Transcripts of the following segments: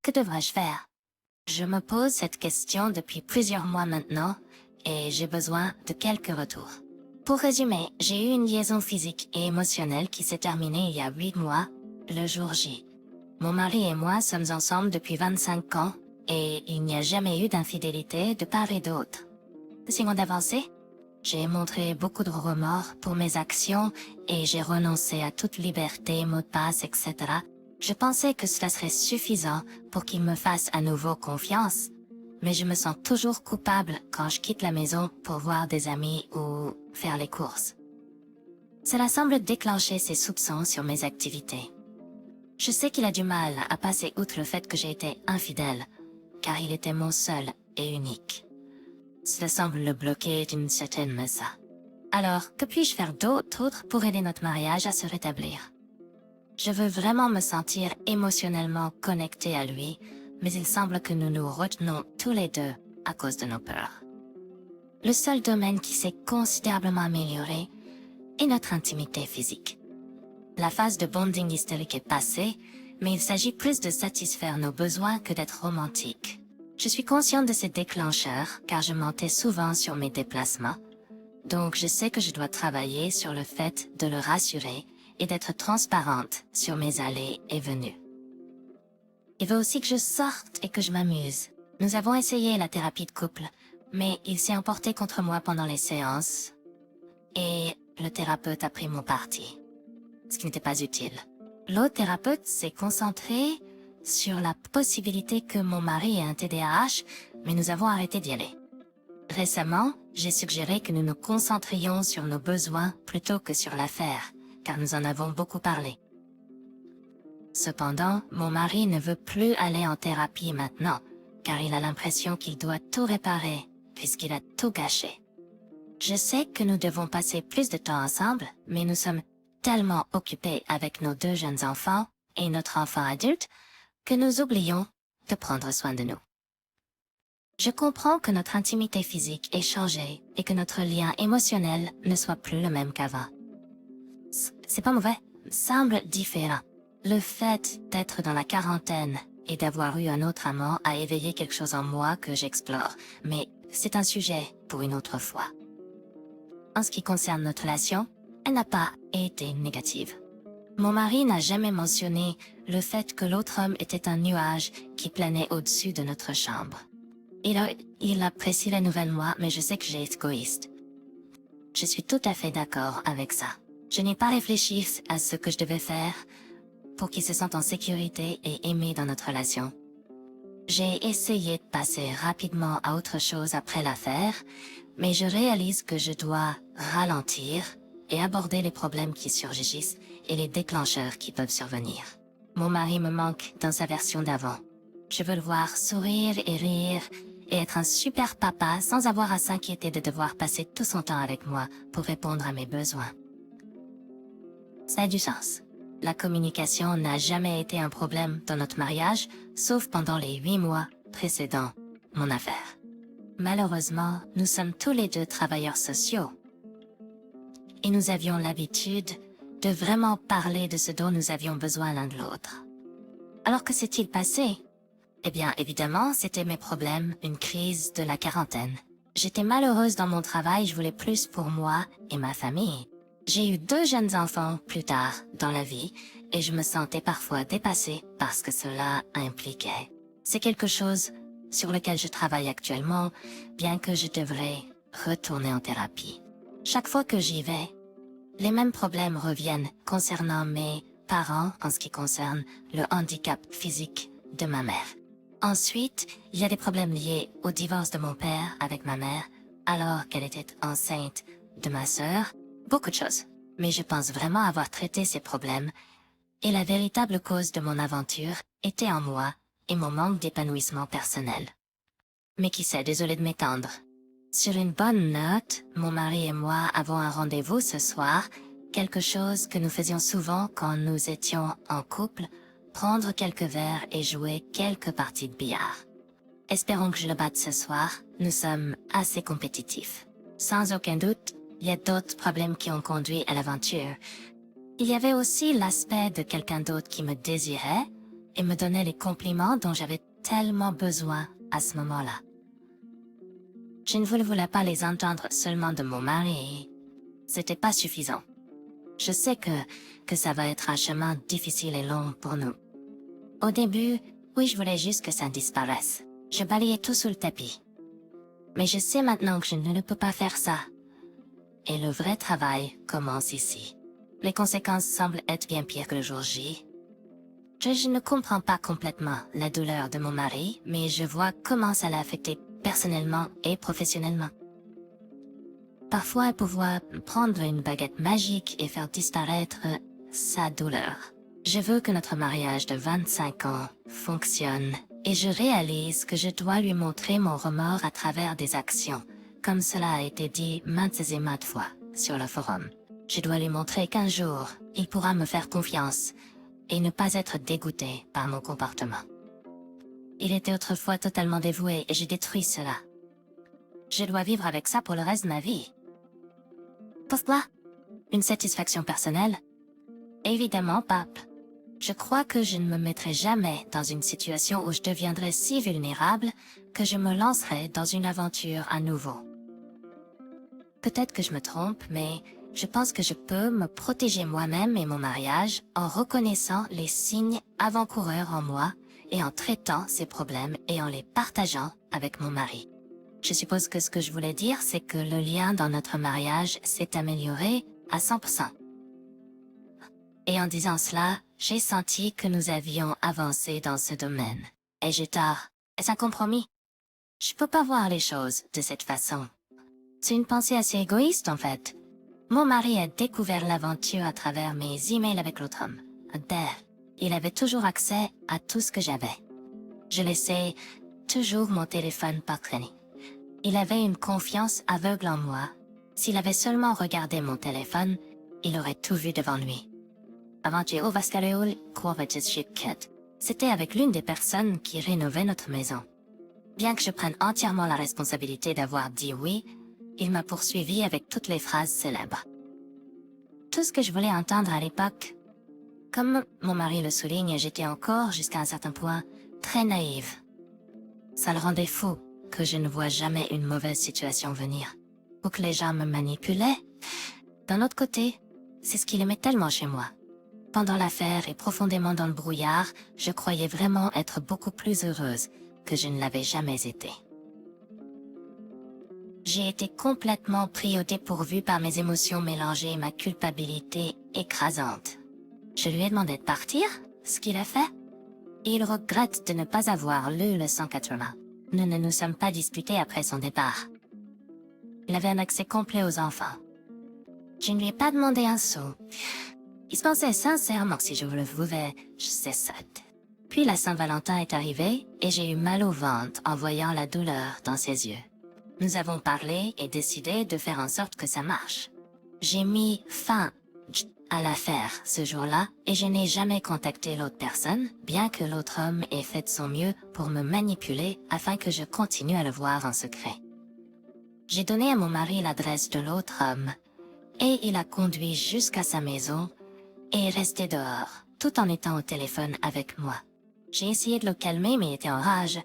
Que devrais-je faire? Je me pose cette question depuis plusieurs mois maintenant et j'ai besoin de quelques retours. Pour résumer, j'ai eu une liaison physique et émotionnelle qui s'est terminée il y a 8 mois, le jour J. Mon mari et moi sommes ensemble depuis 25 ans et il n'y a jamais eu d'infidélité de part et d'autre. Signe d'avancée? J'ai montré beaucoup de remords pour mes actions et j'ai renoncé à toute liberté, mot de passe, etc. Je pensais que cela serait suffisant pour qu'il me fasse à nouveau confiance, mais je me sens toujours coupable quand je quitte la maison pour voir des amis ou faire les courses. Cela semble déclencher ses soupçons sur mes activités. Je sais qu'il a du mal à passer outre le fait que j'ai été infidèle, car il était mon seul et unique. Cela semble le bloquer d'une certaine mesure. Alors, que puis-je faire d'autre pour aider notre mariage à se rétablir? Je veux vraiment me sentir émotionnellement connectée à lui, mais il semble que nous nous retenons tous les deux à cause de nos peurs. Le seul domaine qui s'est considérablement amélioré est notre intimité physique. La phase de bonding hystérique est passée, mais il s'agit plus de satisfaire nos besoins que d'être romantique. Je suis consciente de ces déclencheurs car je mentais souvent sur mes déplacements, donc je sais que je dois travailler sur le fait de le rassurer et d'être transparente sur mes allées et venues. Il veut aussi que je sorte et que je m'amuse. Nous avons essayé la thérapie de couple, mais il s'est emporté contre moi pendant les séances et le thérapeute a pris mon parti, ce qui n'était pas utile. L'autre thérapeute s'est concentré sur la possibilité que mon mari ait un TDAH, mais nous avons arrêté d'y aller. Récemment, j'ai suggéré que nous nous concentrions sur nos besoins plutôt que sur l'affaire, car nous en avons beaucoup parlé. Cependant, mon mari ne veut plus aller en thérapie maintenant, car il a l'impression qu'il doit tout réparer, puisqu'il a tout gâché. Je sais que nous devons passer plus de temps ensemble, mais nous sommes tellement occupés avec nos 2 jeunes enfants et notre enfant adulte que nous oublions de prendre soin de nous. Je comprends que notre intimité physique ait changé et que notre lien émotionnel ne soit plus le même qu'avant. C'est pas mauvais, semble différent. Le fait d'être dans la quarantaine et d'avoir eu un autre amant a éveillé quelque chose en moi que j'explore, mais c'est un sujet pour une autre fois. En ce qui concerne notre relation, elle n'a pas été négative. Mon mari n'a jamais mentionné le fait que l'autre homme était un nuage qui planait au-dessus de notre chambre. Il apprécie la nouvelle moi, mais je sais que j'ai été égoïste. Je suis tout à fait d'accord avec ça. Je n'ai pas réfléchi à ce que je devais faire pour qu'il se sente en sécurité et aimé dans notre relation. J'ai essayé de passer rapidement à autre chose après l'affaire, mais je réalise que je dois ralentir et aborder les problèmes qui surgissent et les déclencheurs qui peuvent survenir. Mon mari me manque dans sa version d'avant. Je veux le voir sourire et rire et être un super papa sans avoir à s'inquiéter de devoir passer tout son temps avec moi pour répondre à mes besoins. Ça a du sens. La communication n'a jamais été un problème dans notre mariage, sauf pendant les 8 mois précédant mon affaire. Malheureusement, nous sommes tous les 2 travailleurs sociaux. Et nous avions l'habitude de vraiment parler de ce dont nous avions besoin l'un de l'autre. Alors que s'est-il passé? Eh bien, évidemment, c'était mes problèmes, une crise de la quarantaine. J'étais malheureuse dans mon travail, je voulais plus pour moi et ma famille. J'ai eu 2 jeunes enfants plus tard dans la vie et je me sentais parfois dépassée par ce que cela impliquait. C'est quelque chose sur lequel je travaille actuellement, bien que je devrais retourner en thérapie. Chaque fois que j'y vais, les mêmes problèmes reviennent concernant mes parents en ce qui concerne le handicap physique de ma mère. Ensuite, il y a des problèmes liés au divorce de mon père avec ma mère alors qu'elle était enceinte de ma sœur. Beaucoup de choses. Mais je pense vraiment avoir traité ces problèmes et la véritable cause de mon aventure était en moi et mon manque d'épanouissement personnel. Mais qui sait, désolé de m'étendre. Sur une bonne note, mon mari et moi avons un rendez-vous ce soir, quelque chose que nous faisions souvent quand nous étions en couple, prendre quelques verres et jouer quelques parties de billard. Espérons que je le batte ce soir, nous sommes assez compétitifs. Sans aucun doute, il y a d'autres problèmes qui ont conduit à l'aventure. Il y avait aussi l'aspect de quelqu'un d'autre qui me désirait et me donnait les compliments dont j'avais tellement besoin à ce moment-là. Je ne voulais pas les entendre seulement de mon mari et c'était pas suffisant. Je sais que ça va être un chemin difficile et long pour nous. Au début, oui, je voulais juste que ça disparaisse. Je balayais tout sous le tapis. Mais je sais maintenant que je ne peux pas faire ça. Et le vrai travail commence ici. Les conséquences semblent être bien pires que le jour J. Je ne comprends pas complètement la douleur de mon mari, mais je vois comment ça l'a affecté personnellement et professionnellement. Parfois, elle pouvait prendre une baguette magique et faire disparaître sa douleur. Je veux que notre mariage de 25 ans fonctionne et je réalise que je dois lui montrer mon remords à travers des actions, comme cela a été dit maintes et maintes fois sur le forum. Je dois lui montrer qu'un jour, il pourra me faire confiance et ne pas être dégoûté par mon comportement. Il était autrefois totalement dévoué et j'ai détruit cela. Je dois vivre avec ça pour le reste de ma vie. Pourquoi? Une satisfaction personnelle? Évidemment pas. Je crois que je ne me mettrai jamais dans une situation où je deviendrai si vulnérable que je me lancerai dans une aventure à nouveau. Peut-être que je me trompe, mais je pense que je peux me protéger moi-même et mon mariage en reconnaissant les signes avant-coureurs en moi et en traitant ces problèmes et en les partageant avec mon mari. Je suppose que ce que je voulais dire, c'est que le lien dans notre mariage s'est amélioré à 100%. Et en disant cela, j'ai senti que nous avions avancé dans ce domaine. Et j'ai tort. Est-ce un compromis? Je peux pas voir les choses de cette façon. C'est une pensée assez égoïste en fait. Mon mari a découvert l'aventure à travers mes emails avec l'autre homme. Il avait toujours accès à tout ce que j'avais. Je laissais toujours mon téléphone par traîner. Il avait une confiance aveugle en moi. S'il avait seulement regardé mon téléphone, il aurait tout vu devant lui. C'était avec l'une des personnes qui rénovait notre maison. Bien que je prenne entièrement la responsabilité d'avoir dit oui, il m'a poursuivi avec toutes les phrases célèbres. Tout ce que je voulais entendre à l'époque. Comme mon mari le souligne, j'étais encore, jusqu'à un certain point, très naïve. Ça le rendait fou que je ne vois jamais une mauvaise situation venir, ou que les gens me manipulaient. D'un autre côté, c'est ce qu'il aimait tellement chez moi. Pendant l'affaire et profondément dans le brouillard, je croyais vraiment être beaucoup plus heureuse que je ne l'avais jamais été. J'ai été complètement pris au dépourvu par mes émotions mélangées et ma culpabilité écrasante. Je lui ai demandé de partir, ce qu'il a fait. Et il regrette de ne pas avoir lu le 180. Nous ne nous sommes pas disputés après son départ. Il avait un accès complet aux enfants. Je ne lui ai pas demandé un sou. Il se pensait sincèrement que si je le voulais, je cesserais. Puis la Saint-Valentin est arrivée et j'ai eu mal au ventre en voyant la douleur dans ses yeux. Nous avons parlé et décidé de faire en sorte que ça marche. J'ai mis fin à l'affaire ce jour-là et je n'ai jamais contacté l'autre personne, bien que l'autre homme ait fait de son mieux pour me manipuler afin que je continue à le voir en secret. J'ai donné à mon mari l'adresse de l'autre homme et il a conduit jusqu'à sa maison et est resté dehors, tout en étant au téléphone avec moi. J'ai essayé de le calmer mais il était en rage.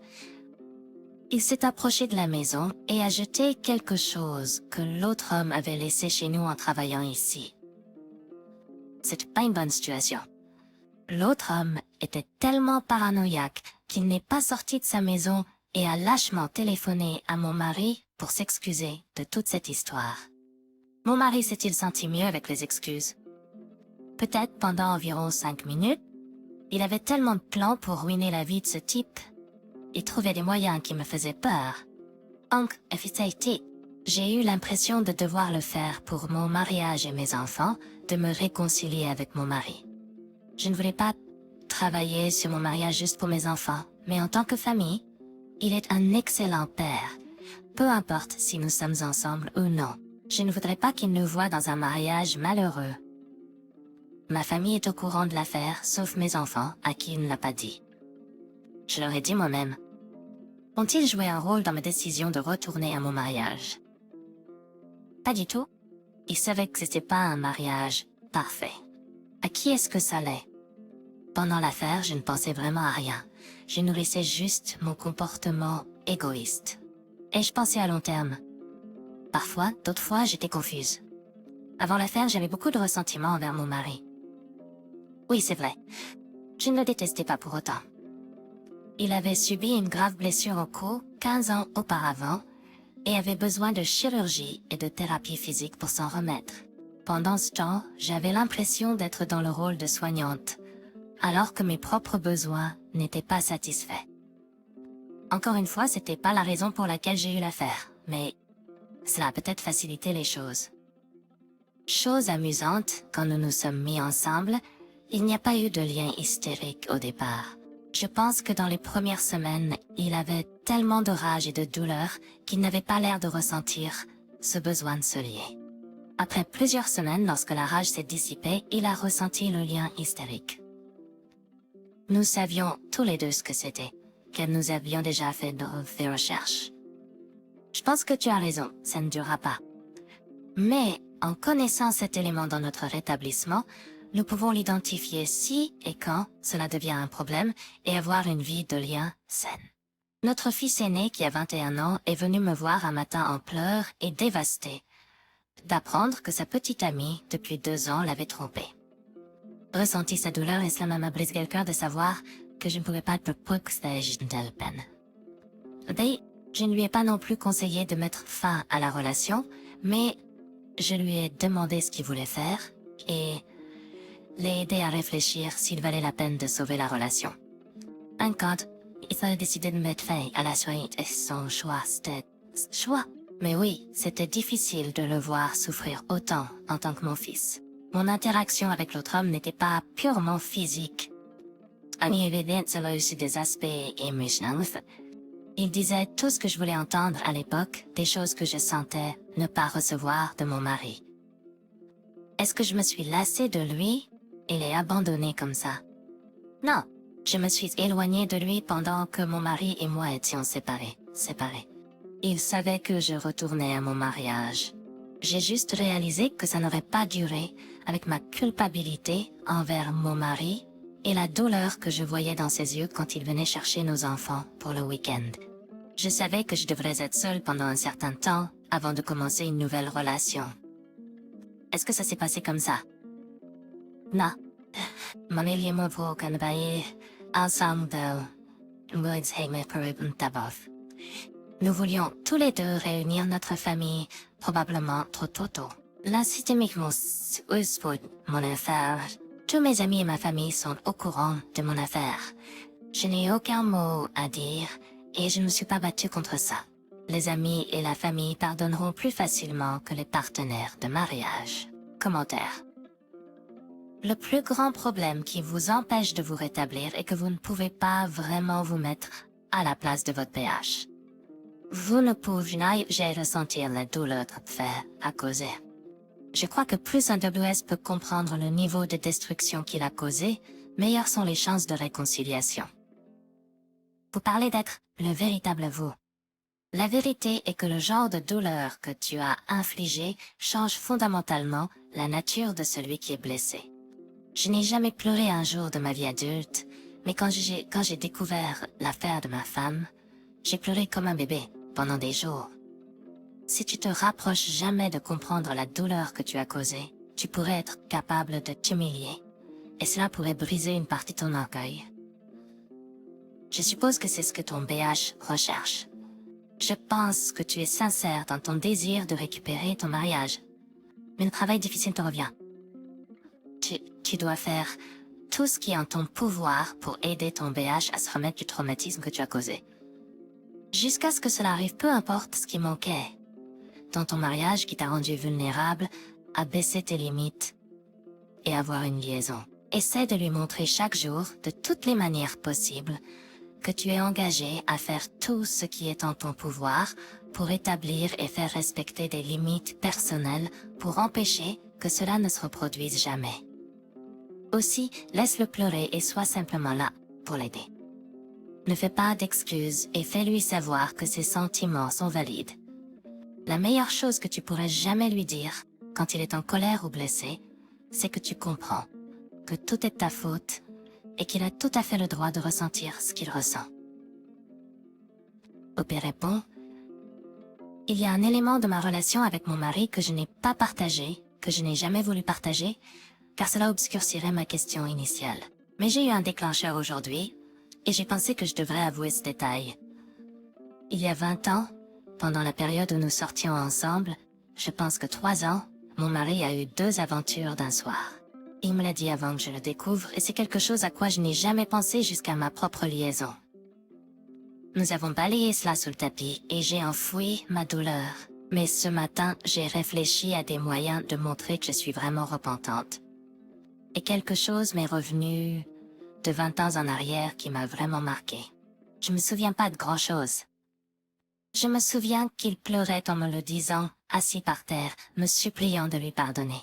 Il s'est approché de la maison et a jeté quelque chose que l'autre homme avait laissé chez nous en travaillant ici. C'était pas une bonne situation. L'autre homme était tellement paranoïaque qu'il n'est pas sorti de sa maison et a lâchement téléphoné à mon mari pour s'excuser de toute cette histoire. Mon mari s'est-il senti mieux avec les excuses? Peut-être pendant environ 5 minutes. Il avait tellement de plans pour ruiner la vie de ce type. Il trouvait des moyens qui me faisaient peur. J'ai eu l'impression de devoir le faire pour mon mariage et mes enfants, de me réconcilier avec mon mari. Je ne voulais pas travailler sur mon mariage juste pour mes enfants, mais en tant que famille, il est un excellent père. Peu importe si nous sommes ensemble ou non, je ne voudrais pas qu'il nous voie dans un mariage malheureux. Ma famille est au courant de l'affaire, sauf mes enfants, à qui il ne l'a pas dit. Je leur ai dit moi-même. Ont-ils joué un rôle dans ma décision de retourner à mon mariage? Pas du tout. Ils savaient que c'était pas un mariage parfait. À qui est-ce que ça l'est? Pendant l'affaire, je ne pensais vraiment à rien. Je nourrissais juste mon comportement égoïste. Et je pensais à long terme. Parfois, d'autres fois, j'étais confuse. Avant l'affaire, j'avais beaucoup de ressentiment envers mon mari. Oui, c'est vrai. Je ne le détestais pas pour autant. Il avait subi une grave blessure au cou 15 ans auparavant et avait besoin de chirurgie et de thérapie physique pour s'en remettre. Pendant ce temps, j'avais l'impression d'être dans le rôle de soignante, alors que mes propres besoins n'étaient pas satisfaits. Encore une fois, c'était pas la raison pour laquelle j'ai eu l'affaire, mais cela a peut-être facilité les choses. Chose amusante, quand nous nous sommes mis ensemble, il n'y a pas eu de lien hystérique au départ. Je pense que dans les premières semaines, il avait tellement de rage et de douleur qu'il n'avait pas l'air de ressentir ce besoin de se lier. Après plusieurs semaines, lorsque la rage s'est dissipée, il a ressenti le lien hystérique. Nous savions tous les deux ce que c'était, car nous avions déjà fait des recherches. Je pense que tu as raison, ça ne durera pas. Mais, en connaissant cet élément dans notre rétablissement, nous pouvons l'identifier si et quand cela devient un problème et avoir une vie de lien saine. Notre fils aîné, qui a 21 ans, est venu me voir un matin en pleurs et dévasté d'apprendre que sa petite amie, depuis 2 ans, l'avait trompé. Ressenti sa douleur et cela m'a brisé le cœur de savoir que je ne pouvais pas être proche d'une telle peine. D'ailleurs, je ne lui ai pas non plus conseillé de mettre fin à la relation, mais je lui ai demandé ce qu'il voulait faire et l'ai aidé à réfléchir s'il valait la peine de sauver la relation. Quand il a décidé de mettre fin à la suite et son choix, c'était choix. Mais oui, c'était difficile de le voir souffrir autant en tant que mon fils. Mon interaction avec l'autre homme n'était pas purement physique. Il y avait aussi des aspects émotionnels. Il disait tout ce que je voulais entendre à l'époque, des choses que je sentais ne pas recevoir de mon mari. Est-ce que je me suis lassée de lui et l'ai abandonné comme ça? Non, je me suis éloignée de lui pendant que mon mari et moi étions séparés. Il savait que je retournais à mon mariage. J'ai juste réalisé que ça n'aurait pas duré avec ma culpabilité envers mon mari et la douleur que je voyais dans ses yeux quand il venait chercher nos enfants pour le week-end. Je savais que je devrais être seule pendant un certain temps avant de commencer une nouvelle relation. Est-ce que ça s'est passé comme ça? Non. Mon et moi pour travailler ensemble nous voulions tous les deux réunir notre famille, probablement trop tôt. Là, systémiquement, pour mon affaire. Tous mes amis et ma famille sont au courant de mon affaire. Je n'ai aucun mot à dire et je ne me suis pas battue contre ça. Les amis et la famille pardonneront plus facilement que les partenaires de mariage. Commentaire. Le plus grand problème qui vous empêche de vous rétablir est que vous ne pouvez pas vraiment vous mettre à la place de votre PH. Vous ne pouvez jamais ressentir la douleur de faire à causer. Je crois que plus un WS peut comprendre le niveau de destruction qu'il a causé, meilleures sont les chances de réconciliation. Vous parlez d'être le véritable vous. La vérité est que le genre de douleur que tu as infligé change fondamentalement la nature de celui qui est blessé. Je n'ai jamais pleuré un jour de ma vie adulte, mais quand j'ai découvert l'affaire de ma femme, j'ai pleuré comme un bébé pendant des jours. Si tu te rapproches jamais de comprendre la douleur que tu as causée, tu pourrais être capable de t'humilier, et cela pourrait briser une partie de ton orgueil. Je suppose que c'est ce que ton BH recherche. Je pense que tu es sincère dans ton désir de récupérer ton mariage, mais le travail difficile te revient. Tu dois faire tout ce qui est en ton pouvoir pour aider ton BH à se remettre du traumatisme que tu as causé. Jusqu'à ce que cela arrive, peu importe ce qui manquait dans ton mariage qui t'a rendu vulnérable, à baisser tes limites et avoir une liaison. Essaie de lui montrer chaque jour, de toutes les manières possibles, que tu es engagé à faire tout ce qui est en ton pouvoir pour établir et faire respecter des limites personnelles pour empêcher que cela ne se reproduise jamais. Aussi, laisse-le pleurer et sois simplement là pour l'aider. Ne fais pas d'excuses et fais-lui savoir que ses sentiments sont valides. La meilleure chose que tu pourrais jamais lui dire, quand il est en colère ou blessé, c'est que tu comprends que tout est ta faute et qu'il a tout à fait le droit de ressentir ce qu'il ressent. Opé répond, il y a un élément de ma relation avec mon mari que je n'ai pas partagé, que je n'ai jamais voulu partager, car cela obscurcirait ma question initiale. Mais j'ai eu un déclencheur aujourd'hui, et j'ai pensé que je devrais avouer ce détail. Il y a 20 ans, pendant la période où nous sortions ensemble, je pense que 3 ans, mon mari a eu 2 aventures d'un soir. Il me l'a dit avant que je le découvre, et c'est quelque chose à quoi je n'ai jamais pensé jusqu'à ma propre liaison. Nous avons balayé cela sous le tapis, et j'ai enfoui ma douleur. Mais ce matin, j'ai réfléchi à des moyens de montrer que je suis vraiment repentante. Et quelque chose m'est revenu de 20 ans en arrière qui m'a vraiment marqué. Je me souviens pas de grand-chose. Je me souviens qu'il pleurait en me le disant, assis par terre, me suppliant de lui pardonner.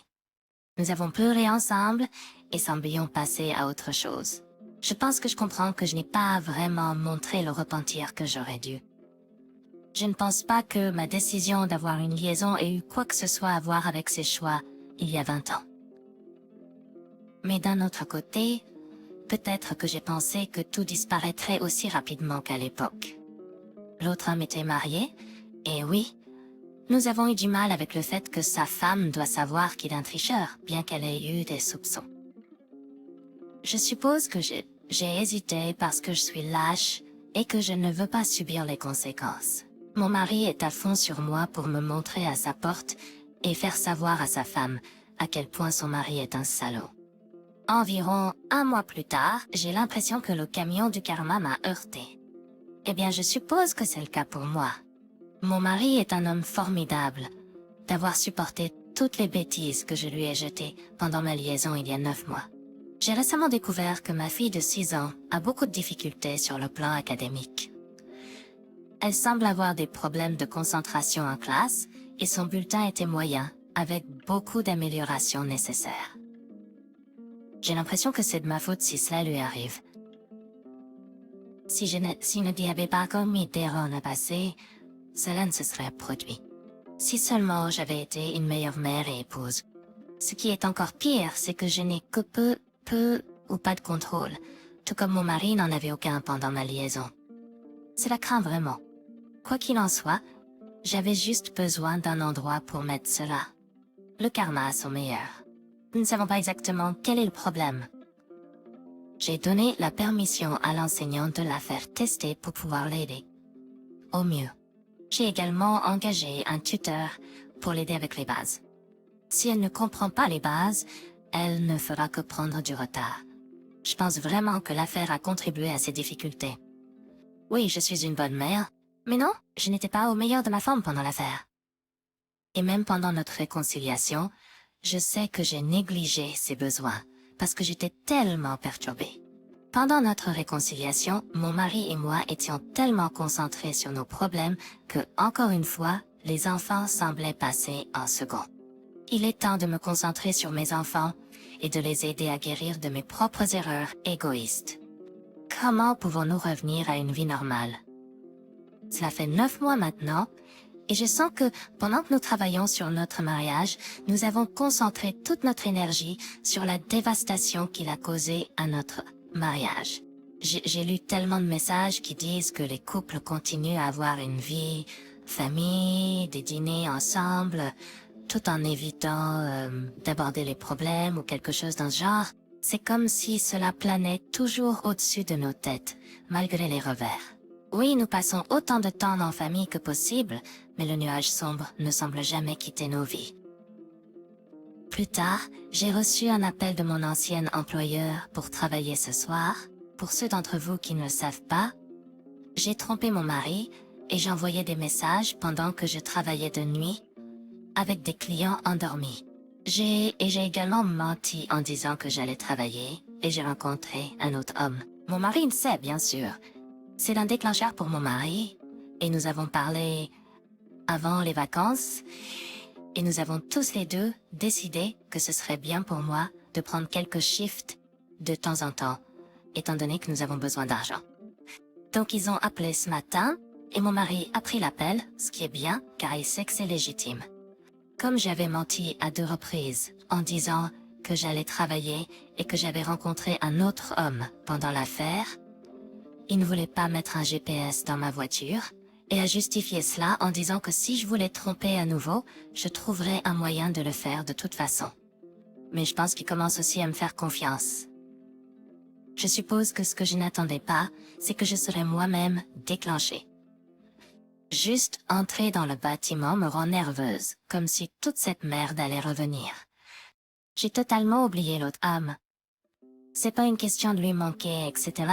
Nous avons pleuré ensemble et semblions passer à autre chose. Je pense que je comprends que je n'ai pas vraiment montré le repentir que j'aurais dû. Je ne pense pas que ma décision d'avoir une liaison ait eu quoi que ce soit à voir avec ses choix il y a 20 ans. Mais d'un autre côté, peut-être que j'ai pensé que tout disparaîtrait aussi rapidement qu'à l'époque. L'autre homme était marié, et oui, nous avons eu du mal avec le fait que sa femme doit savoir qu'il est un tricheur, bien qu'elle ait eu des soupçons. Je suppose que j'ai hésité parce que je suis lâche et que je ne veux pas subir les conséquences. Mon mari est à fond sur moi pour me montrer à sa porte et faire savoir à sa femme à quel point son mari est un salaud. Environ 1 mois plus tard, j'ai l'impression que le camion du karma m'a heurté. Eh bien, je suppose que c'est le cas pour moi. Mon mari est un homme formidable, d'avoir supporté toutes les bêtises que je lui ai jetées pendant ma liaison il y a 9 mois. J'ai récemment découvert que ma fille de 6 ans a beaucoup de difficultés sur le plan académique. Elle semble avoir des problèmes de concentration en classe et son bulletin était moyen, avec beaucoup d'améliorations nécessaires. J'ai l'impression que c'est de ma faute si cela lui arrive. Si je ne avais pas commis d'erreur à passer, cela ne se serait produit. Si seulement j'avais été une meilleure mère et épouse. Ce qui est encore pire, c'est que je n'ai que peu ou pas de contrôle, tout comme mon mari n'en avait aucun pendant ma liaison. Cela craint vraiment. Quoi qu'il en soit, j'avais juste besoin d'un endroit pour mettre cela. Le karma à son meilleur. Nous ne savons pas exactement quel est le problème. J'ai donné la permission à l'enseignante de la faire tester pour pouvoir l'aider. Au mieux. J'ai également engagé un tuteur pour l'aider avec les bases. Si elle ne comprend pas les bases, elle ne fera que prendre du retard. Je pense vraiment que l'affaire a contribué à ses difficultés. Oui, je suis une bonne mère, mais non, je n'étais pas au meilleur de ma forme pendant l'affaire. Et même pendant notre réconciliation, je sais que j'ai négligé ses besoins, parce que j'étais tellement perturbée. Pendant notre réconciliation, mon mari et moi étions tellement concentrés sur nos problèmes que, encore une fois, les enfants semblaient passer en second. Il est temps de me concentrer sur mes enfants et de les aider à guérir de mes propres erreurs égoïstes. Comment pouvons-nous revenir à une vie normale? Cela fait 9 mois maintenant, et je sens que pendant que nous travaillons sur notre mariage, nous avons concentré toute notre énergie sur la dévastation qu'il a causée à notre mariage. J'ai lu tellement de messages qui disent que les couples continuent à avoir une vie, famille, des dîners ensemble, tout en évitant d'aborder les problèmes ou quelque chose dans ce genre. C'est comme si cela planait toujours au-dessus de nos têtes, malgré les revers. Oui, nous passons autant de temps en famille que possible, mais le nuage sombre ne semble jamais quitter nos vies. Plus tard, j'ai reçu un appel de mon ancien employeur pour travailler ce soir. Pour ceux d'entre vous qui ne le savent pas, j'ai trompé mon mari et j'envoyais des messages pendant que je travaillais de nuit avec des clients endormis. J'ai également menti en disant que j'allais travailler et j'ai rencontré un autre homme. Mon mari le sait, bien sûr. C'est un déclencheur pour mon mari et nous avons parlé avant les vacances et nous avons tous les deux décidé que ce serait bien pour moi de prendre quelques shifts de temps en temps, étant donné que nous avons besoin d'argent. Donc ils ont appelé ce matin et mon mari a pris l'appel, ce qui est bien car il sait que c'est légitime. Comme j'avais menti à 2 reprises en disant que j'allais travailler et que j'avais rencontré un autre homme pendant l'affaire, il ne voulait pas mettre un GPS dans ma voiture et a justifié cela en disant que si je voulais tromper à nouveau, je trouverais un moyen de le faire de toute façon. Mais je pense qu'il commence aussi à me faire confiance. Je suppose que ce que je n'attendais pas, c'est que je serais moi-même déclenchée. Juste entrer dans le bâtiment me rend nerveuse, comme si toute cette merde allait revenir. J'ai totalement oublié l'autre homme. C'est pas une question de lui manquer, etc.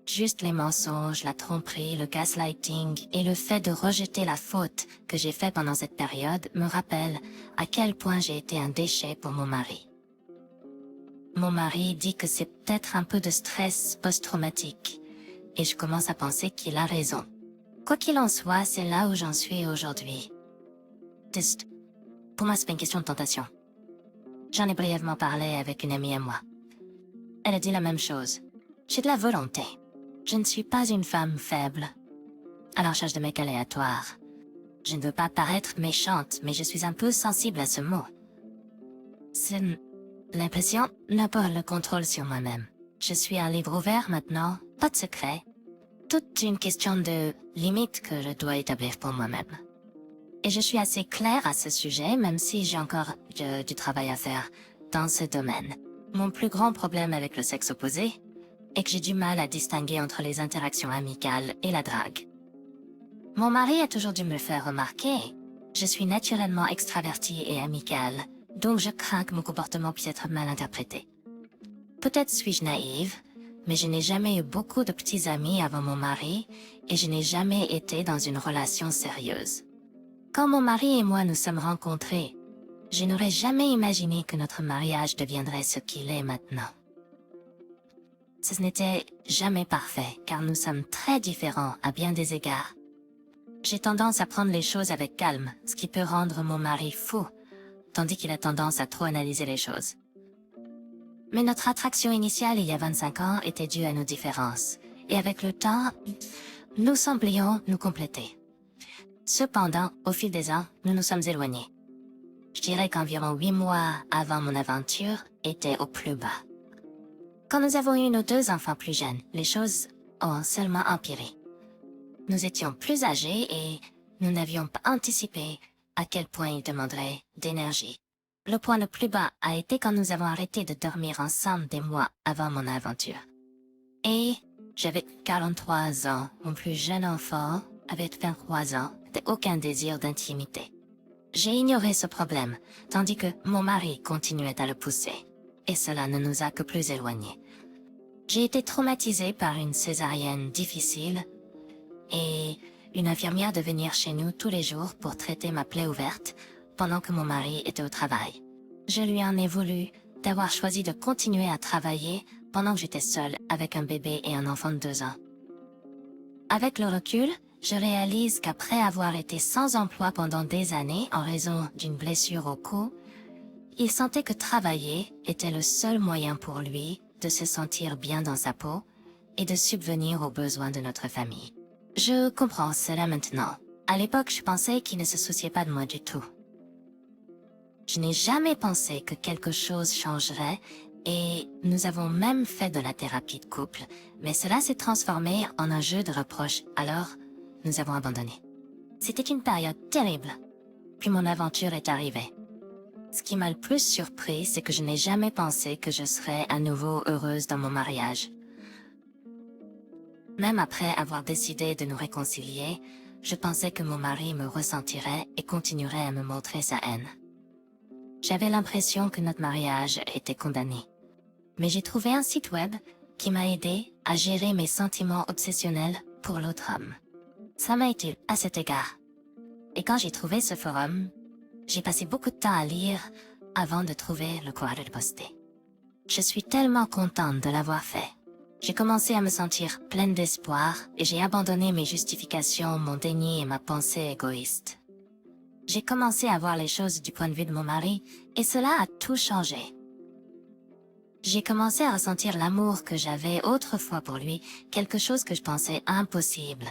Juste les mensonges, la tromperie, le gaslighting et le fait de rejeter la faute que j'ai fait pendant cette période me rappellent à quel point j'ai été un déchet pour mon mari. Mon mari dit que c'est peut-être un peu de stress post-traumatique, et je commence à penser qu'il a raison. Quoi qu'il en soit, c'est là où j'en suis aujourd'hui. Pour moi, c'est pas une question de tentation. J'en ai brièvement parlé avec une amie à moi. Elle a dit la même chose. J'ai de la volonté. Je ne suis pas une femme faible. À la recherche de mecs aléatoires. Je ne veux pas paraître méchante, mais je suis un peu sensible à ce mot. C'est l'impression n'a pas le contrôle sur moi-même. Je suis un livre ouvert maintenant, pas de secret. Toute une question de limite que je dois établir pour moi-même. Et je suis assez claire à ce sujet, même si j'ai encore du travail à faire dans ce domaine. Mon plus grand problème avec le sexe opposé est que j'ai du mal à distinguer entre les interactions amicales et la drague. Mon mari a toujours dû me le faire remarquer. Je suis naturellement extravertie et amicale, donc je crains que mon comportement puisse être mal interprété. Peut-être suis-je naïve, mais je n'ai jamais eu beaucoup de petits amis avant mon mari, et je n'ai jamais été dans une relation sérieuse. Quand mon mari et moi nous sommes rencontrés, je n'aurais jamais imaginé que notre mariage deviendrait ce qu'il est maintenant. Ce n'était jamais parfait, car nous sommes très différents à bien des égards. J'ai tendance à prendre les choses avec calme, ce qui peut rendre mon mari fou, tandis qu'il a tendance à trop analyser les choses. Mais notre attraction initiale il y a 25 ans était due à nos différences, et avec le temps, nous semblions nous compléter. Cependant, au fil des ans, nous nous sommes éloignés. Je dirais qu'environ 8 mois avant mon aventure était au plus bas. Quand nous avons eu nos 2 enfants plus jeunes, les choses ont seulement empiré. Nous étions plus âgés et nous n'avions pas anticipé à quel point ils demanderaient d'énergie. Le point le plus bas a été quand nous avons arrêté de dormir ensemble des mois avant mon aventure. Et j'avais 43 ans, mon plus jeune enfant avait 23 ans, et aucun désir d'intimité. J'ai ignoré ce problème, tandis que mon mari continuait à le pousser, et cela ne nous a que plus éloignés. J'ai été traumatisée par une césarienne difficile, et une infirmière de venir chez nous tous les jours pour traiter ma plaie ouverte, pendant que mon mari était au travail. Je lui en ai voulu d'avoir choisi de continuer à travailler pendant que j'étais seule avec un bébé et un enfant de 2 ans. Avec le recul, je réalise qu'après avoir été sans emploi pendant des années en raison d'une blessure au cou, il sentait que travailler était le seul moyen pour lui de se sentir bien dans sa peau et de subvenir aux besoins de notre famille. Je comprends cela maintenant. À l'époque, je pensais qu'il ne se souciait pas de moi du tout. Je n'ai jamais pensé que quelque chose changerait et nous avons même fait de la thérapie de couple, mais cela s'est transformé en un jeu de reproches, alors nous avons abandonné. C'était une période terrible. Puis mon aventure est arrivée. Ce qui m'a le plus surpris, c'est que je n'ai jamais pensé que je serais à nouveau heureuse dans mon mariage. Même après avoir décidé de nous réconcilier, je pensais que mon mari me ressentirait et continuerait à me montrer sa haine. J'avais l'impression que notre mariage était condamné. Mais j'ai trouvé un site web qui m'a aidé à gérer mes sentiments obsessionnels pour l'autre homme. Ça m'a utile à cet égard. Et quand j'ai trouvé ce forum, j'ai passé beaucoup de temps à lire avant de trouver le courage de le poster. Je suis tellement contente de l'avoir fait. J'ai commencé à me sentir pleine d'espoir et j'ai abandonné mes justifications, mon déni et ma pensée égoïste. J'ai commencé à voir les choses du point de vue de mon mari et cela a tout changé. J'ai commencé à ressentir l'amour que j'avais autrefois pour lui, quelque chose que je pensais impossible.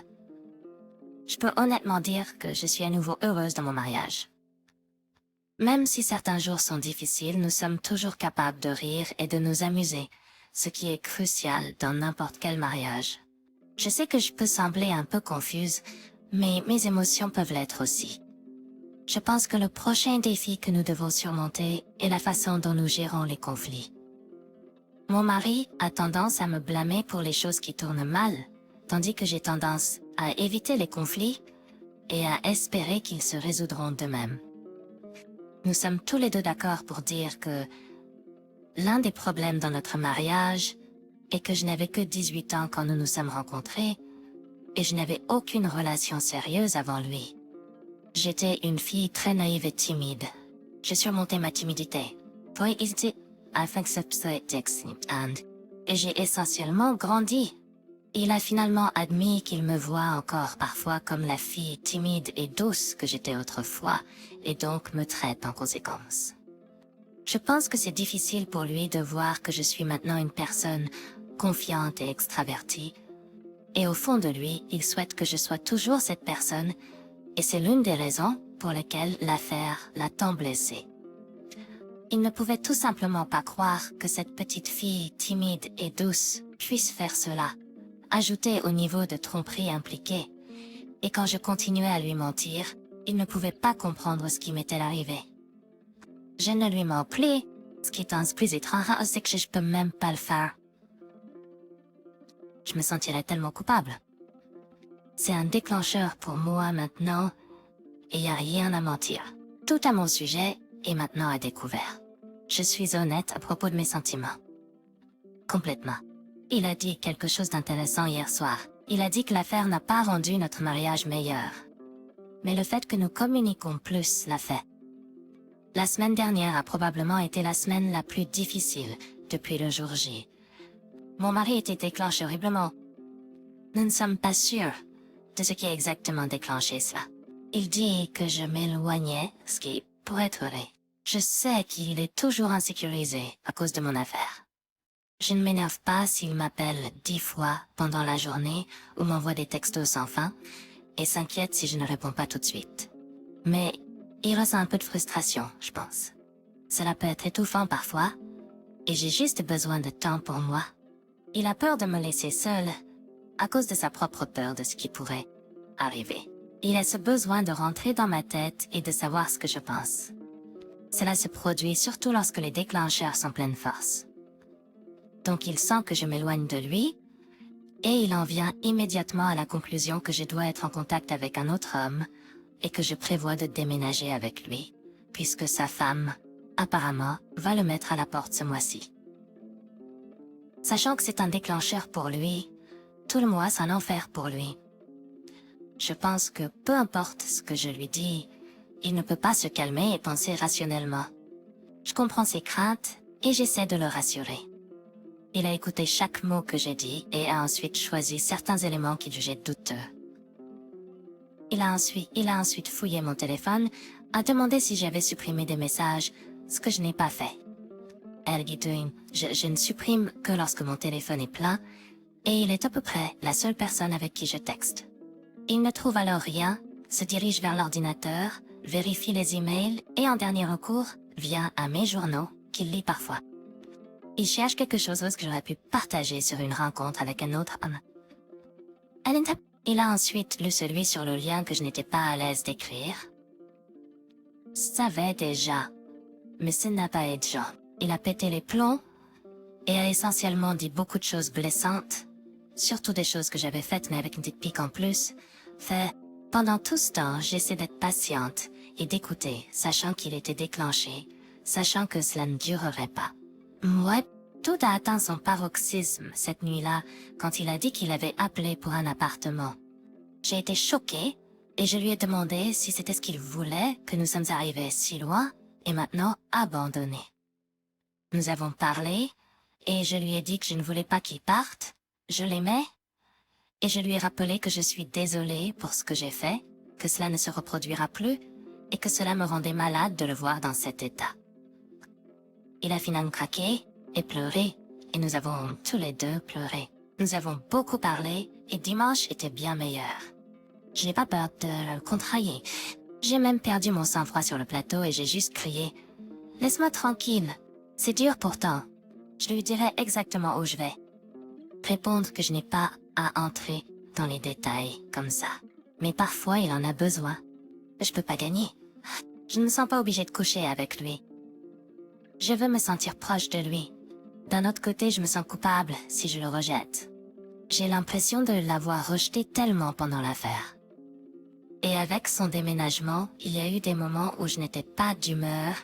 Je peux honnêtement dire que je suis à nouveau heureuse dans mon mariage. Même si certains jours sont difficiles, nous sommes toujours capables de rire et de nous amuser, ce qui est crucial dans n'importe quel mariage. Je sais que je peux sembler un peu confuse, mais mes émotions peuvent l'être aussi. Je pense que le prochain défi que nous devons surmonter est la façon dont nous gérons les conflits. Mon mari a tendance à me blâmer pour les choses qui tournent mal, tandis que j'ai tendance à éviter les conflits et à espérer qu'ils se résoudront d'eux-mêmes. Nous sommes tous les deux d'accord pour dire que l'un des problèmes dans notre mariage est que je n'avais que 18 ans quand nous nous sommes rencontrés et je n'avais aucune relation sérieuse avant lui. J'étais une fille très naïve et timide. J'ai surmonté ma timidité. Et j'ai essentiellement grandi. Il a finalement admis qu'il me voit encore parfois comme la fille timide et douce que j'étais autrefois, et donc me traite en conséquence. Je pense que c'est difficile pour lui de voir que je suis maintenant une personne confiante et extravertie, et au fond de lui, il souhaite que je sois toujours cette personne, et c'est l'une des raisons pour lesquelles l'affaire l'a tant blessé. Il ne pouvait tout simplement pas croire que cette petite fille timide et douce puisse faire cela, ajouté au niveau de tromperie impliquée, et quand je continuais à lui mentir, il ne pouvait pas comprendre ce qui m'était arrivé. Je ne lui mens plus, ce qui est un plus étrange, c'est que je peux même pas le faire. Je me sentirais tellement coupable. C'est un déclencheur pour moi maintenant, et y a rien à mentir. Tout à mon sujet est maintenant à découvert. Je suis honnête à propos de mes sentiments. Complètement. Il a dit quelque chose d'intéressant hier soir. Il a dit que l'affaire n'a pas rendu notre mariage meilleur. Mais le fait que nous communiquons plus l'a fait. La semaine dernière a probablement été la semaine la plus difficile depuis le jour J. Mon mari était déclenché horriblement. Nous ne sommes pas sûrs de ce qui a exactement déclenché cela. Il dit que je m'éloignais, ce qui, pour être vrai, je sais qu'il est toujours insécurisé à cause de mon affaire. Je ne m'énerve pas s'il m'appelle 10 fois pendant la journée ou m'envoie des textos sans fin, et s'inquiète si je ne réponds pas tout de suite. Mais il ressent un peu de frustration, je pense. Cela peut être étouffant parfois, et j'ai juste besoin de temps pour moi. Il a peur de me laisser seule, à cause de sa propre peur de ce qui pourrait arriver. Il a ce besoin de rentrer dans ma tête et de savoir ce que je pense. Cela se produit surtout lorsque les déclencheurs sont pleine force. Donc il sent que je m'éloigne de lui, et il en vient immédiatement à la conclusion que je dois être en contact avec un autre homme, et que je prévois de déménager avec lui, puisque sa femme, apparemment, va le mettre à la porte ce mois-ci. Sachant que c'est un déclencheur pour lui, tout le mois c'est un enfer pour lui. Je pense que peu importe ce que je lui dis, il ne peut pas se calmer et penser rationnellement. Je comprends ses craintes, et j'essaie de le rassurer. Il a écouté chaque mot que j'ai dit et a ensuite choisi certains éléments qu'il jugeait douteux. Il a ensuite fouillé mon téléphone, a demandé si j'avais supprimé des messages, ce que je n'ai pas fait. Je ne supprime que lorsque mon téléphone est plein, et il est à peu près la seule personne avec qui je texte. Il ne trouve alors rien, se dirige vers l'ordinateur, vérifie les emails et en dernier recours, vient à mes journaux, qu'il lit parfois. Il cherche quelque chose que j'aurais pu partager sur une rencontre avec un autre homme. Il a ensuite lu celui sur le lien que je n'étais pas à l'aise d'écrire. Savais déjà, mais ce n'a pas été genre. Il a pété les plombs et a essentiellement dit beaucoup de choses blessantes, surtout des choses que j'avais faites mais avec une petite pique en plus. Pendant tout ce temps, j'essaie d'être patiente et d'écouter, sachant qu'il était déclenché, sachant que cela ne durerait pas. Ouais, tout a atteint son paroxysme cette nuit-là, quand il a dit qu'il avait appelé pour un appartement. J'ai été choquée, et je lui ai demandé si c'était ce qu'il voulait, que nous sommes arrivés si loin, et maintenant abandonnés. Nous avons parlé, et je lui ai dit que je ne voulais pas qu'il parte, je l'aimais, et je lui ai rappelé que je suis désolée pour ce que j'ai fait, que cela ne se reproduira plus, et que cela me rendait malade de le voir dans cet état. Il a finalement craqué et pleuré, et nous avons tous les deux pleuré. Nous avons beaucoup parlé, et dimanche était bien meilleur. Je n'ai pas peur de le contrarier, J'ai même perdu mon sang-froid sur le plateau et j'ai juste crié « Laisse-moi tranquille, c'est dur pourtant. Je lui dirai exactement où je vais. » Répondre que je n'ai pas à entrer dans les détails comme ça. Mais parfois il en a besoin. Je peux pas gagner. Je ne me sens pas obligée de coucher avec lui. Je veux me sentir proche de lui. D'un autre côté, je me sens coupable si je le rejette. J'ai l'impression de l'avoir rejeté tellement pendant l'affaire. Et avec son déménagement, il y a eu des moments où je n'étais pas d'humeur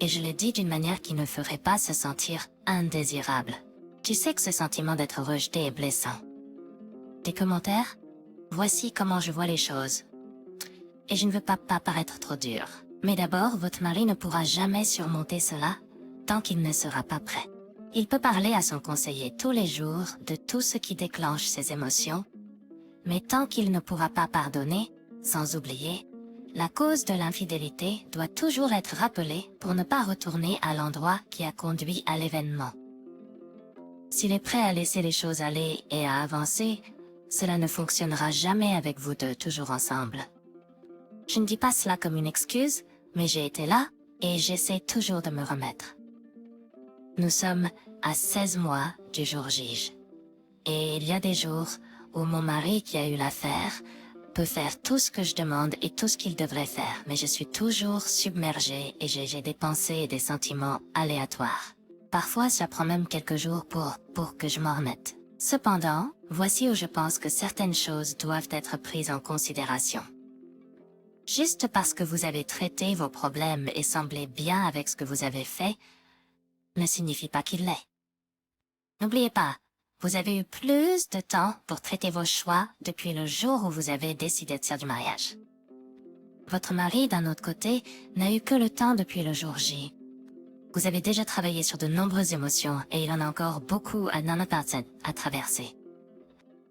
et je l'ai dit d'une manière qui ne ferait pas se sentir indésirable. Tu sais que ce sentiment d'être rejeté est blessant. Des commentaires? Voici comment je vois les choses. Et je ne veux pas paraître trop dur. Mais d'abord, votre mari ne pourra jamais surmonter cela tant qu'il ne sera pas prêt. Il peut parler à son conseiller tous les jours de tout ce qui déclenche ses émotions, mais tant qu'il ne pourra pas pardonner, sans oublier, la cause de l'infidélité doit toujours être rappelée pour ne pas retourner à l'endroit qui a conduit à l'événement. S'il est prêt à laisser les choses aller et à avancer, cela ne fonctionnera jamais avec vous deux toujours ensemble. Je ne dis pas cela comme une excuse, mais j'ai été là et j'essaie toujours de me remettre. Nous sommes à 16 mois du jour J. Et il y a des jours où mon mari qui a eu l'affaire peut faire tout ce que je demande et tout ce qu'il devrait faire, mais je suis toujours submergée et j'ai des pensées et des sentiments aléatoires. Parfois, ça prend même quelques jours pour que je m'en remette. Cependant, voici où je pense que certaines choses doivent être prises en considération. Juste parce que vous avez traité vos problèmes et semblez bien avec ce que vous avez fait, ne signifie pas qu'il l'est. N'oubliez pas, vous avez eu plus de temps pour traiter vos choix depuis le jour où vous avez décidé de faire du mariage. Votre mari, d'un autre côté, n'a eu que le temps depuis le jour J. Vous avez déjà travaillé sur de nombreuses émotions et il en a encore beaucoup à traverser.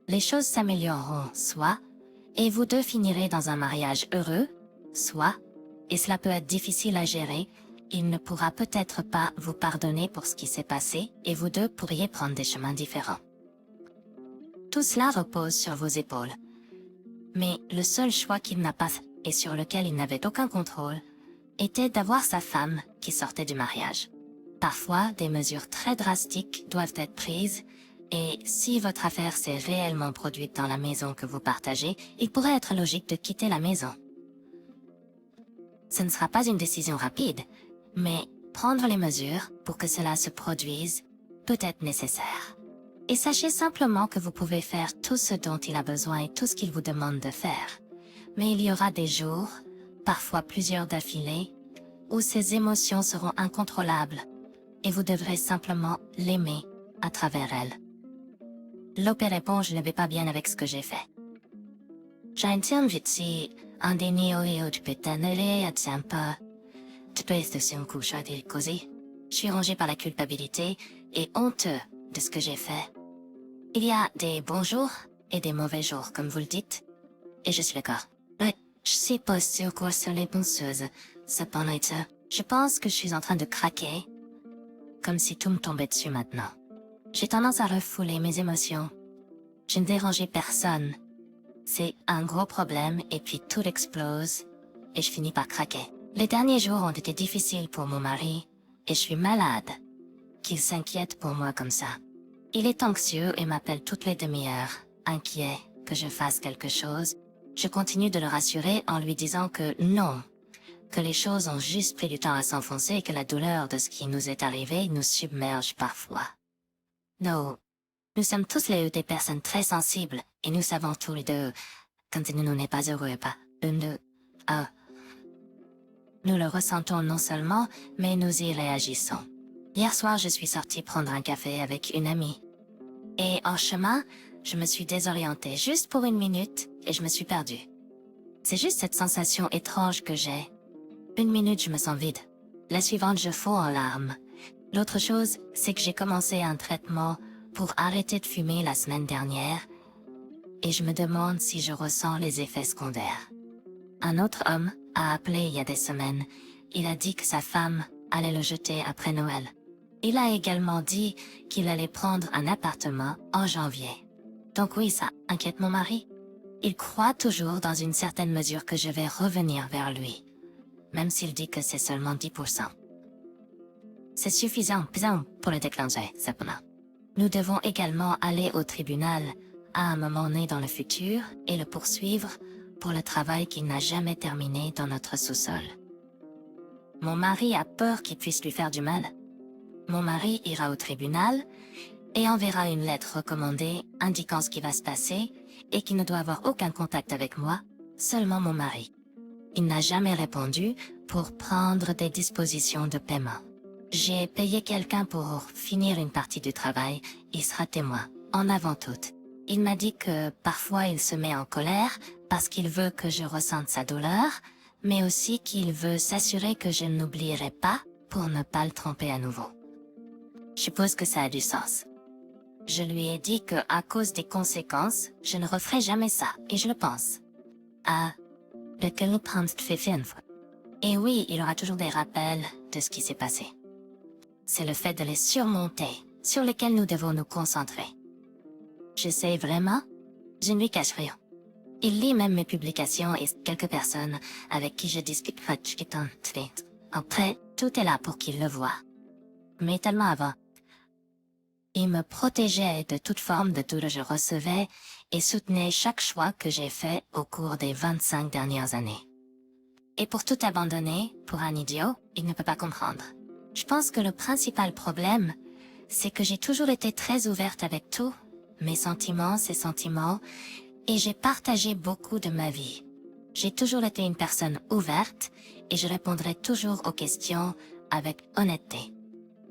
Les choses s'amélioreront, soit, et vous deux finirez dans un mariage heureux, soit, et cela peut être difficile à gérer, il ne pourra peut-être pas vous pardonner pour ce qui s'est passé et vous deux pourriez prendre des chemins différents. Tout cela repose sur vos épaules. Mais le seul choix qu'il n'a pas fait et sur lequel il n'avait aucun contrôle était d'avoir sa femme qui sortait du mariage. Parfois, des mesures très drastiques doivent être prises et si votre affaire s'est réellement produite dans la maison que vous partagez, il pourrait être logique de quitter la maison. Ce ne sera pas une décision rapide, mais prendre les mesures pour que cela se produise peut être nécessaire. Et sachez simplement que vous pouvez faire tout ce dont il a besoin et tout ce qu'il vous demande de faire. Mais il y aura des jours, parfois plusieurs d'affilée, où ces émotions seront incontrôlables et vous devrez simplement l'aimer à travers elles. Lope répond, je ne vais pas bien avec ce que j'ai fait. J'entends vite si un déni au du pétanelé à sympa. Tu peux être sur un couche à dire cosy. Je suis rongé par la culpabilité et honteux de ce que j'ai fait. Il y a des bons jours et des mauvais jours, comme vous le dites. Et je suis d'accord. Ouais, je sais pas sur quoi sont les bonnes choses. Cependant, je pense que je suis en train de craquer. Comme si tout me tombait dessus maintenant. J'ai tendance à refouler mes émotions. Je ne dérangeais personne. C'est un gros problème et puis tout explose et je finis par craquer. Les derniers jours ont été difficiles pour mon mari et je suis malade. Qu'il s'inquiète pour moi comme ça. Il est anxieux et m'appelle toutes les demi-heures, inquiet que je fasse quelque chose. Je continue de le rassurer en lui disant que non, que les choses ont juste pris du temps à s'enfoncer et que la douleur de ce qui nous est arrivé nous submerge parfois. Nous sommes tous les deux des personnes très sensibles et nous savons tous les deux quand il nous n'est pas heureux et pas nous le ressentons non seulement, mais nous y réagissons. Hier soir, je suis sortie prendre un café avec une amie. Et en chemin, je me suis désorientée juste pour une minute et je me suis perdue. C'est juste cette sensation étrange que j'ai. Une minute, je me sens vide. La suivante, je fonds en larmes. L'autre chose, c'est que j'ai commencé un traitement pour arrêter de fumer la semaine dernière et je me demande si je ressens les effets secondaires. Un autre homme a appelé il y a des semaines. Il a dit que sa femme allait le jeter après Noël. Il a également dit qu'il allait prendre un appartement en janvier. Donc oui, ça inquiète mon mari. Il croit toujours dans une certaine mesure que je vais revenir vers lui, même s'il dit que c'est seulement 10%. C'est suffisant pour le déclencher, cependant. Nous devons également aller au tribunal à un moment donné dans le futur et le poursuivre pour le travail qu'il n'a jamais terminé dans notre sous-sol. Mon mari a peur qu'il puisse lui faire du mal. Mon mari ira au tribunal et enverra une lettre recommandée indiquant ce qui va se passer et qu'il ne doit avoir aucun contact avec moi, seulement mon mari. Il n'a jamais répondu pour prendre des dispositions de paiement. J'ai payé quelqu'un pour finir une partie du travail, il sera témoin, en avant toute. Il m'a dit que parfois il se met en colère parce qu'il veut que je ressente sa douleur, mais aussi qu'il veut s'assurer que je n'oublierai pas pour ne pas le tromper à nouveau. Je suppose que ça a du sens. Je lui ai dit que à cause des conséquences, je ne referai jamais ça, et je le pense. Ah, lequel fait finir. Et oui, il y aura toujours des rappels de ce qui s'est passé. C'est le fait de les surmonter, sur lesquels nous devons nous concentrer. J'essaie vraiment, je ne lui cache rien. Il lit même mes publications et quelques personnes avec qui je discute après, tout est là pour qu'il le voie. Mais tellement avant. Il me protégeait de toute forme de doute que je recevais et soutenait chaque choix que j'ai fait au cours des 25 dernières années. Et pour tout abandonner, pour un idiot, il ne peut pas comprendre. Je pense que le principal problème, c'est que j'ai toujours été très ouverte avec tout, mes sentiments, ses sentiments, et j'ai partagé beaucoup de ma vie. J'ai toujours été une personne ouverte et je répondrai toujours aux questions avec honnêteté.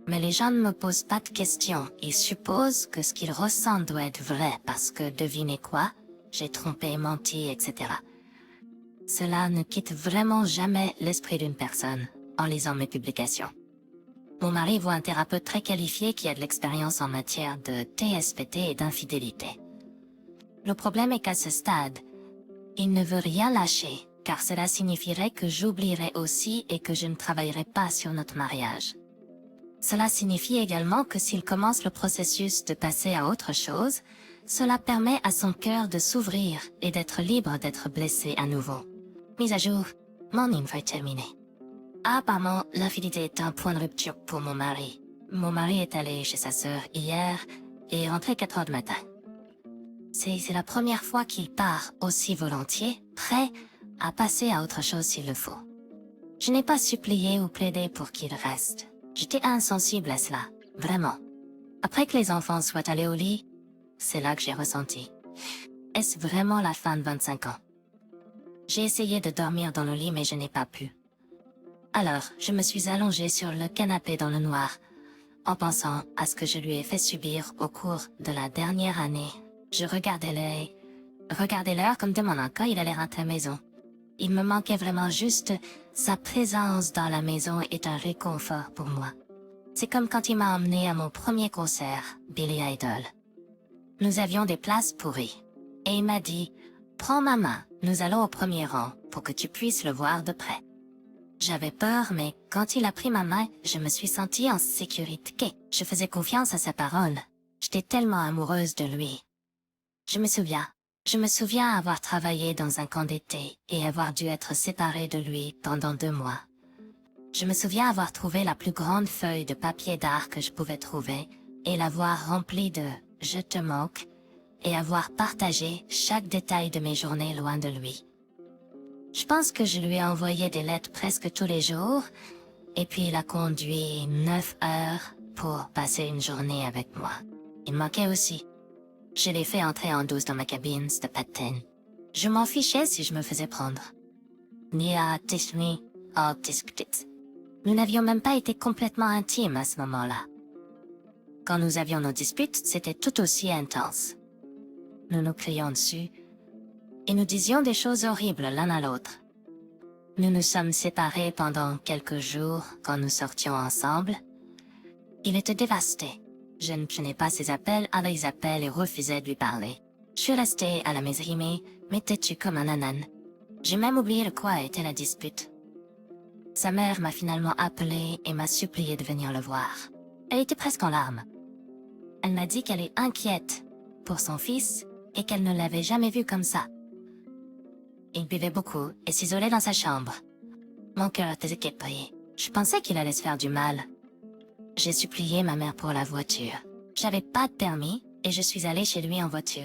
Mais les gens ne me posent pas de questions, ils supposent que ce qu'ils ressentent doit être vrai parce que devinez quoi, j'ai trompé, menti, etc. Cela ne quitte vraiment jamais l'esprit d'une personne en lisant mes publications. Mon mari voit un thérapeute très qualifié qui a de l'expérience en matière de TSPT et d'infidélité. Le problème est qu'à ce stade, il ne veut rien lâcher, car cela signifierait que j'oublierais aussi et que je ne travaillerai pas sur notre mariage. Cela signifie également que s'il commence le processus de passer à autre chose, cela permet à son cœur de s'ouvrir et d'être libre d'être blessé à nouveau. Mise à jour, mon info est terminée. Apparemment, l'infidélité est un point de rupture pour mon mari. Mon mari est allé chez sa sœur hier et est rentré 4 heures du matin. C'est la première fois qu'il part aussi volontiers, prêt à passer à autre chose s'il le faut. Je n'ai pas supplié ou plaidé pour qu'il reste. J'étais insensible à cela, vraiment. Après que les enfants soient allés au lit, c'est là que j'ai ressenti. Est-ce vraiment la fin de 25 ans? J'ai essayé de dormir dans le lit mais je n'ai pas pu. Alors, je me suis allongée sur le canapé dans le noir, en pensant à ce que je lui ai fait subir au cours de la dernière année. Je regardais l'heure comme demandant quand il allait rentrer à la maison. Il me manquait vraiment juste, sa présence dans la maison est un réconfort pour moi. C'est comme quand il m'a emmené à mon premier concert, Billy Idol. Nous avions des places pourries. Et il m'a dit, prends ma main, nous allons au premier rang, pour que tu puisses le voir de près. J'avais peur, mais quand il a pris ma main, je me suis sentie en sécurité. Je faisais confiance à sa parole. J'étais tellement amoureuse de lui. Je me souviens avoir travaillé dans un camp d'été et avoir dû être séparée de lui pendant 2 mois. Je me souviens avoir trouvé la plus grande feuille de papier d'art que je pouvais trouver et l'avoir remplie de « je te manque » et avoir partagé chaque détail de mes journées loin de lui. Je pense que je lui ai envoyé des lettres presque tous les jours et puis il a conduit 9 heures pour passer une journée avec moi. Il manquait aussi. Je l'ai fait entrer en douce dans ma cabine, c'était pas de peine. Je m'en fichais si je me faisais prendre. Ni à Tisni, à Tisktit. Nous n'avions même pas été complètement intimes à ce moment-là. Quand nous avions nos disputes, c'était tout aussi intense. Nous nous crions dessus, et nous disions des choses horribles l'un à l'autre. Nous nous sommes séparés pendant quelques jours quand nous sortions ensemble. Il était dévasté. Je ne prenais pas ses appels à les appels et refusais de lui parler. Je suis restée à la maison, mais têtue comme un âne. J'ai même oublié de quoi était la dispute. Sa mère m'a finalement appelé et m'a supplié de venir le voir. Elle était presque en larmes. Elle m'a dit qu'elle est inquiète pour son fils et qu'elle ne l'avait jamais vu comme ça. Il buvait beaucoup et s'isolait dans sa chambre. Mon cœur était pris. Je pensais qu'il allait se faire du mal. J'ai supplié ma mère pour la voiture. J'avais pas de permis et je suis allée chez lui en voiture.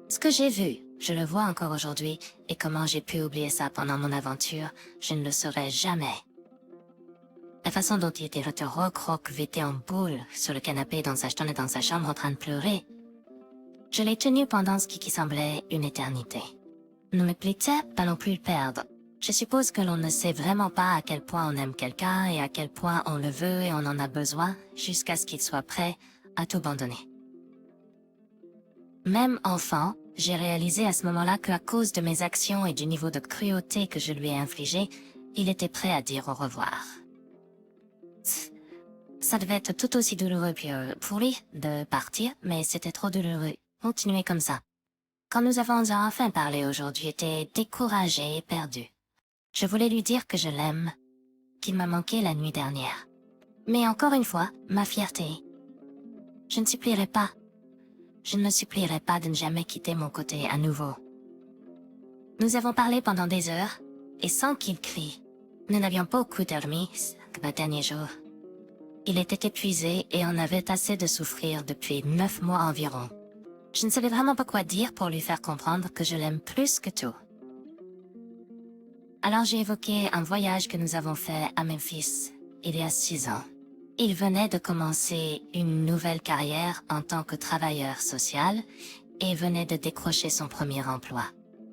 Ce que j'ai vu, je le vois encore aujourd'hui, et comment j'ai pu oublier ça pendant mon aventure, je ne le saurais jamais. La façon dont il était recroquevillé en boule sur le canapé dans sa chambre en train de pleurer. Je l'ai tenu pendant ce qui semblait une éternité. Ne me plaît pas non plus le perdre. Je suppose que l'on ne sait vraiment pas à quel point on aime quelqu'un et à quel point on le veut et on en a besoin jusqu'à ce qu'il soit prêt à tout abandonner. Même enfant, j'ai réalisé à ce moment-là qu'à cause de mes actions et du niveau de cruauté que je lui ai infligé, il était prêt à dire au revoir. Ça devait être tout aussi douloureux pour lui de partir, mais c'était trop douloureux. Continuer comme ça. Quand nous avons enfin parlé aujourd'hui, j'étais découragée et perdue. Je voulais lui dire que je l'aime, qu'il m'a manqué la nuit dernière. Mais encore une fois, ma fierté. Je ne supplierai pas. Je ne me supplierai pas de ne jamais quitter mon côté à nouveau. Nous avons parlé pendant des heures, et sans qu'il crie. Nous n'avions pas beaucoup dormi le dernier jour. Il était épuisé et on avait assez de souffrir depuis 9 mois environ. Je ne savais vraiment pas quoi dire pour lui faire comprendre que je l'aime plus que tout. Alors j'ai évoqué un voyage que nous avons fait à Memphis, il y a 6 ans. Il venait de commencer une nouvelle carrière en tant que travailleur social et venait de décrocher son premier emploi.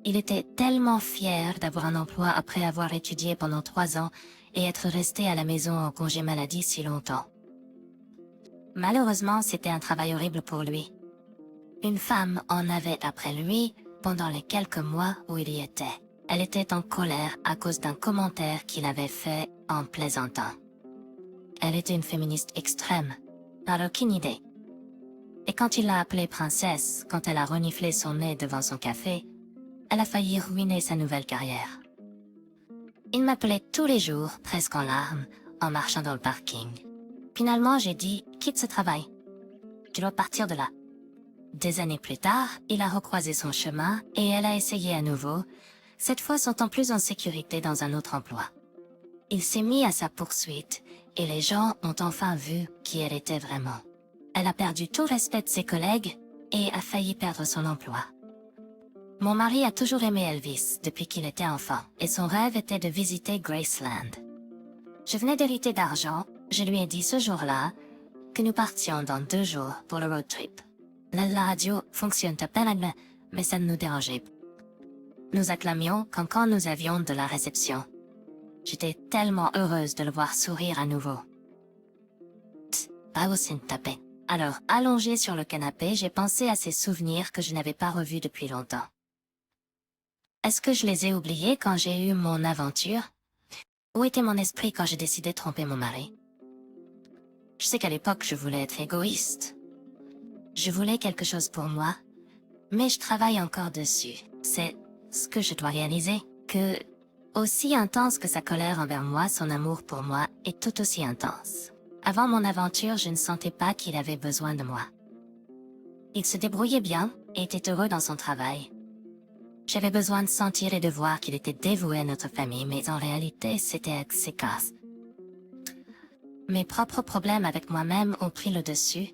Il était tellement fier d'avoir un emploi après avoir étudié pendant 3 ans et être resté à la maison en congé maladie si longtemps. Malheureusement, c'était un travail horrible pour lui. Une femme en avait après lui pendant les quelques mois où il y était. Elle était en colère à cause d'un commentaire qu'il avait fait en plaisantant. Elle était une féministe extrême, par aucune idée. Et quand il l'a appelée princesse, quand elle a reniflé son nez devant son café, elle a failli ruiner sa nouvelle carrière. Il m'appelait tous les jours, presque en larmes, en marchant dans le parking. Finalement, j'ai dit, quitte ce travail. Tu dois partir de là. Des années plus tard, il a recroisé son chemin et elle a essayé à nouveau, cette fois sentant plus en sécurité dans un autre emploi. Il s'est mis à sa poursuite et les gens ont enfin vu qui elle était vraiment. Elle a perdu tout respect de ses collègues et a failli perdre son emploi. Mon mari a toujours aimé Elvis depuis qu'il était enfant et son rêve était de visiter Graceland. Je venais d'hériter d'argent, je lui ai dit ce jour-là que nous partions dans 2 jours pour le road trip. La radio fonctionne à peine, mais ça ne nous dérangeait pas. Nous acclamions comme quand nous avions de la réception. J'étais tellement heureuse de le voir sourire à nouveau. Pas aussi tapé. Alors, allongée sur le canapé, j'ai pensé à ces souvenirs que je n'avais pas revus depuis longtemps. Est-ce que je les ai oubliés quand j'ai eu mon aventure? Où était mon esprit quand j'ai décidé de tromper mon mari? Je sais qu'à l'époque, je voulais être égoïste. Je voulais quelque chose pour moi, mais je travaille encore dessus. C'est ce que je dois réaliser, que aussi intense que sa colère envers moi, son amour pour moi est tout aussi intense. Avant mon aventure, je ne sentais pas qu'il avait besoin de moi. Il se débrouillait bien et était heureux dans son travail. J'avais besoin de sentir et de voir qu'il était dévoué à notre famille, mais en réalité, c'était ses casses. Mes propres problèmes avec moi-même ont pris le dessus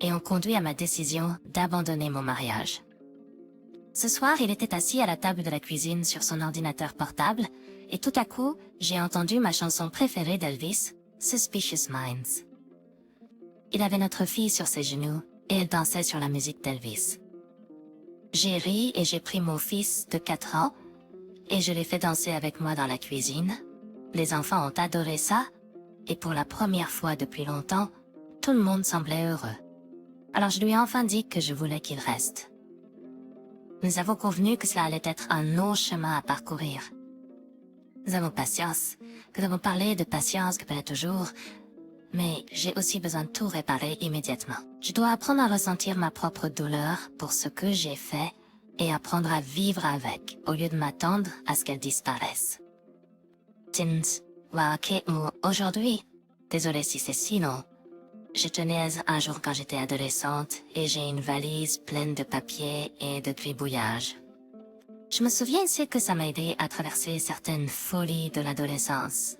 et ont conduit à ma décision d'abandonner mon mariage. Ce soir, il était assis à la table de la cuisine sur son ordinateur portable, et tout à coup, j'ai entendu ma chanson préférée d'Elvis, Suspicious Minds. Il avait notre fille sur ses genoux, et elle dansait sur la musique d'Elvis. J'ai ri et j'ai pris mon fils de 4 ans, et je l'ai fait danser avec moi dans la cuisine. Les enfants ont adoré ça, et pour la première fois depuis longtemps, tout le monde semblait heureux. Alors je lui ai enfin dit que je voulais qu'il reste. Nous avons convenu que cela allait être un long chemin à parcourir. Nous avons patience, nous avons parlé de patience que peut-être toujours, mais j'ai aussi besoin de tout réparer immédiatement. Je dois apprendre à ressentir ma propre douleur pour ce que j'ai fait et apprendre à vivre avec, au lieu de m'attendre à ce qu'elle disparaisse. Tins, aujourd'hui, désolé si c'est si long. Je tenais un jour quand j'étais adolescente et j'ai une valise pleine de papiers et de gribouillages. Je me souviens aussi que ça m'a aidé à traverser certaines folies de l'adolescence.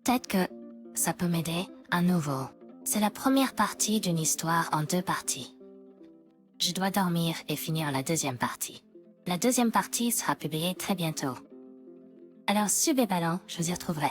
Peut-être que ça peut m'aider à nouveau. C'est la première partie d'une histoire en 2 parties. Je dois dormir et finir la deuxième partie. La deuxième partie sera publiée très bientôt. Alors, sur Béballon, je vous y retrouverai.